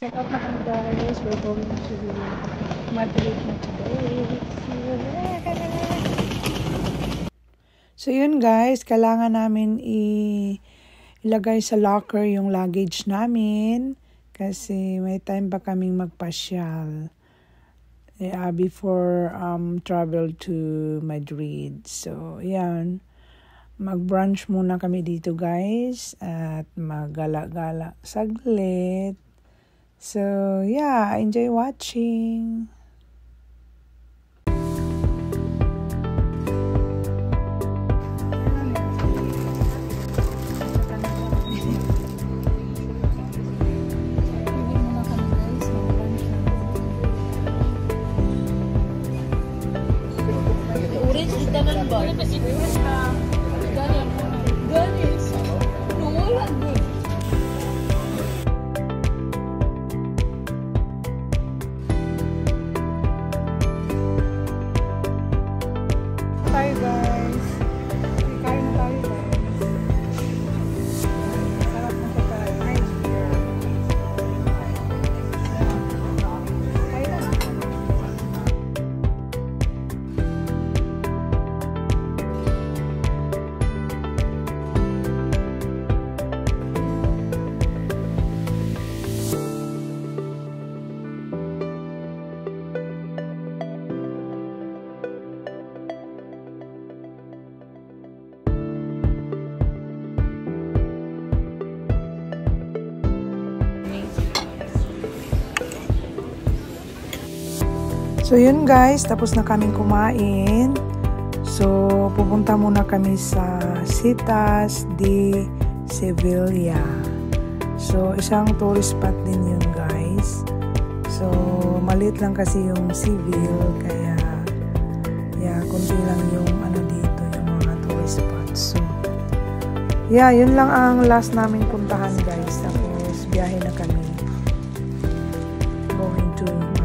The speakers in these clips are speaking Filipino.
Check out na kami guys. We're going to Madrid na today. See you there. So yun guys, kailangan namin ilagay sa locker yung luggage namin kasi may time pa kaming magpasyal before travel to Madrid. So yan, mag-brunch muna kami dito guys at maggala-gala saglit. So yeah, enjoy watching. Bye guys. Kain na tayo guys. Sarap ng pagkain. Nice beer. Kain na. So yun guys, tapos na kaming kumain. So pupunta muna kami sa Citas de Sevilla. So isang tourist spot din yun guys. So maliit lang kasi yung Seville, kaya kunti lang yung dito, yung mga tourist spots. So yeah, yun lang ang last namin puntahan guys. Tapos biyahe na kami going to Madrid.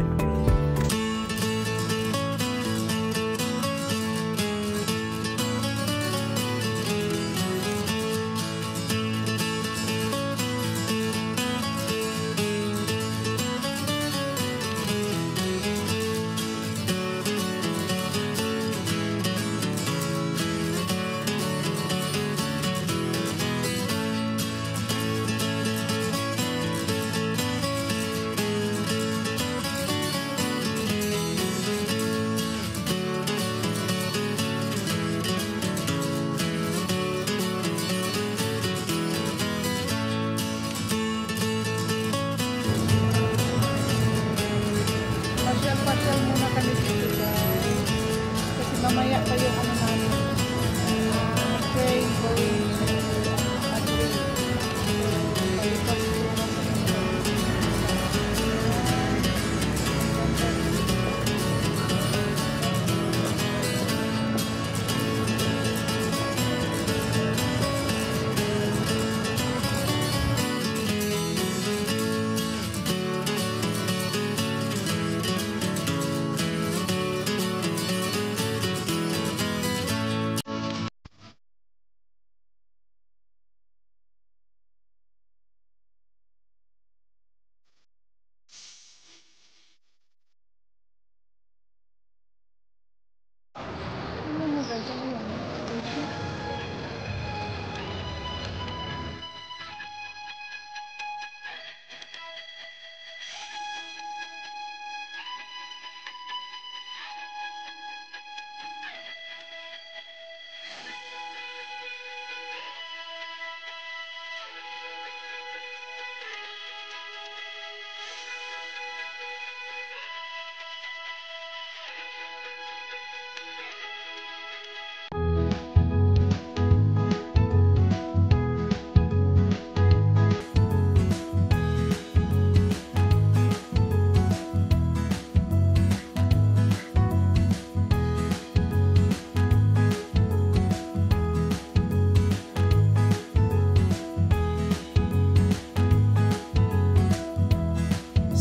Pasyal muna kami dito guys. Kasi mamaya pa yung namin. Train going to Madrid.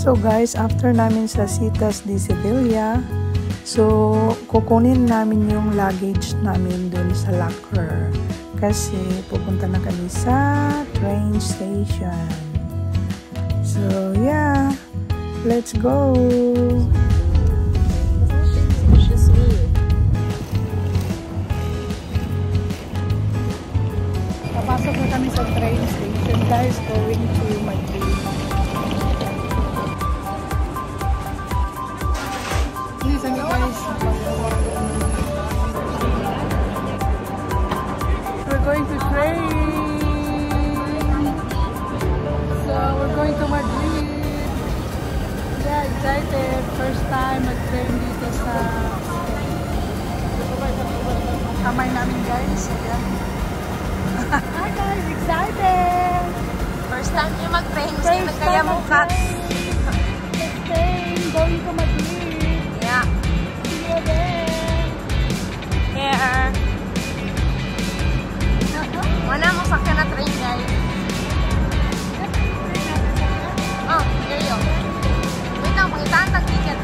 So guys, after namin sa Citas de Sevilla, so kukunin namin yung luggage namin dun sa locker. Kasi pupunta na kami sa train station. So yeah, let's go. Papasok na kami sa train station, guys, going to Madrid. Listen guys, we're going to train. So we're going to Madrid. Yeah, excited. First time mag-train dito sa kamay namin, guys. Ayan. Hi guys, excited! First time niyo mag-train, kasi kaya mukha. First train, going to Madrid. Yeah. See you there. Here. Wala mo sakyan na train, guys. Oh, here you go. Wait lang, pangitaan ng ticket.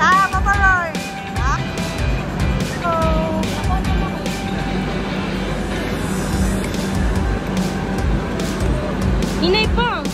Ha, Papa Roy. Ha? Hello. Inay pa!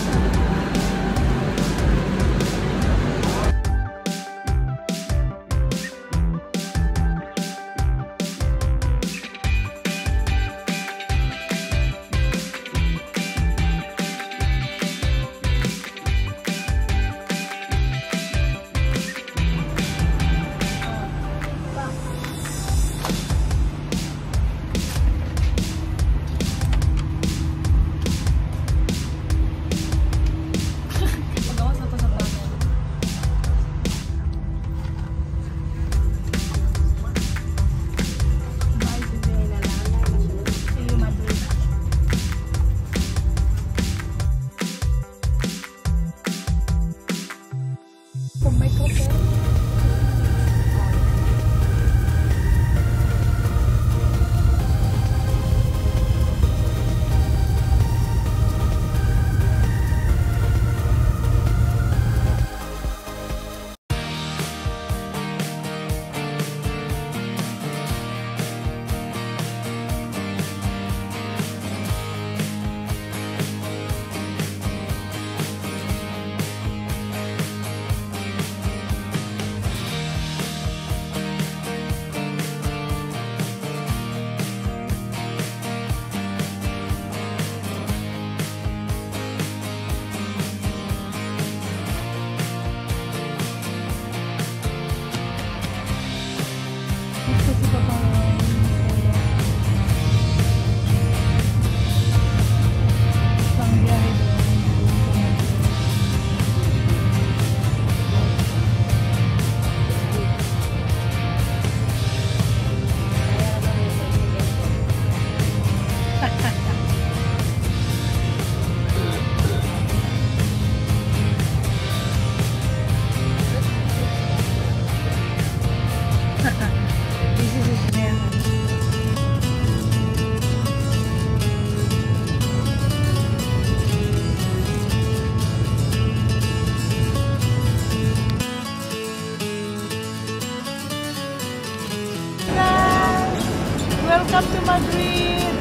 Welcome to Madrid!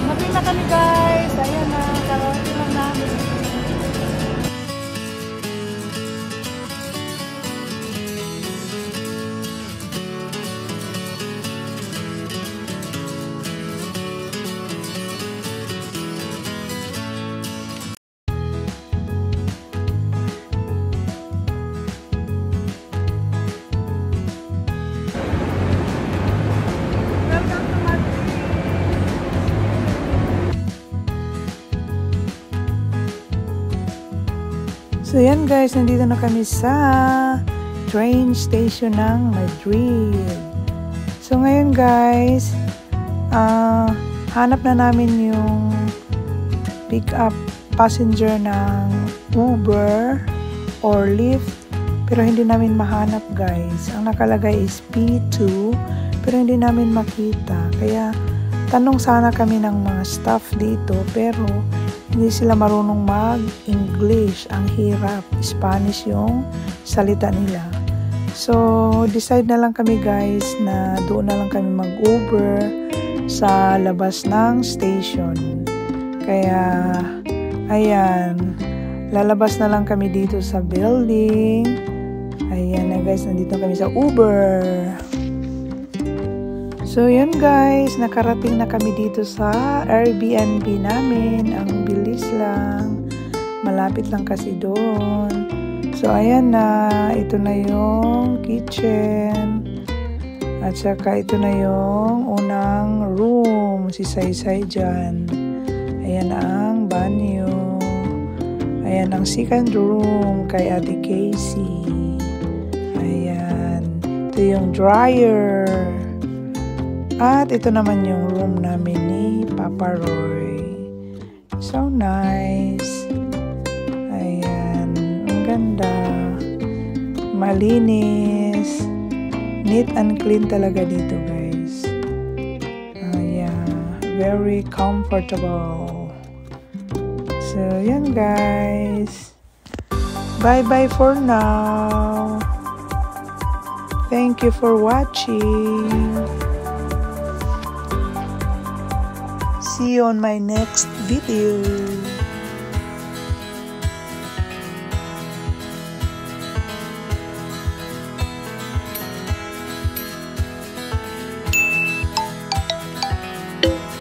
Madrid na kami, guys! Ayan na, karating lang namin. So yan guys, nandito na kami sa train station ng Madrid. So ngayon guys, hanap na namin yung pick up passenger ng Uber or Lyft, pero hindi namin mahanap guys. Ang nakalagay is P2 pero hindi namin makita. Kaya tanong sana kami ng mga staff dito pero hindi sila marunong mag-English. Ang hirap. Spanish yung salita nila. So, decide na lang kami guys na doon na lang kami mag-Uber sa labas ng station. Kaya, ayan, lalabas na lang kami dito sa building. Ayan na guys, nandito kami sa Uber. So yun guys, nakarating na kami dito sa Airbnb namin. Ang bilis lang, malapit lang kasi doon. So ayan na, ito na yung kitchen. At saka ito na yung unang room, si Saysay dyan. Ayan ang banyo. Ayan ang second room kay Ate Casey. Ayan, ito yung dryer. At ito naman yung room namin ni Papa Roy. So nice. Ayan, ang ganda. Malinis. Neat and clean talaga dito guys. Yeah, very comfortable. So yan guys. Bye-bye for now. Thank you for watching. See you on my next video.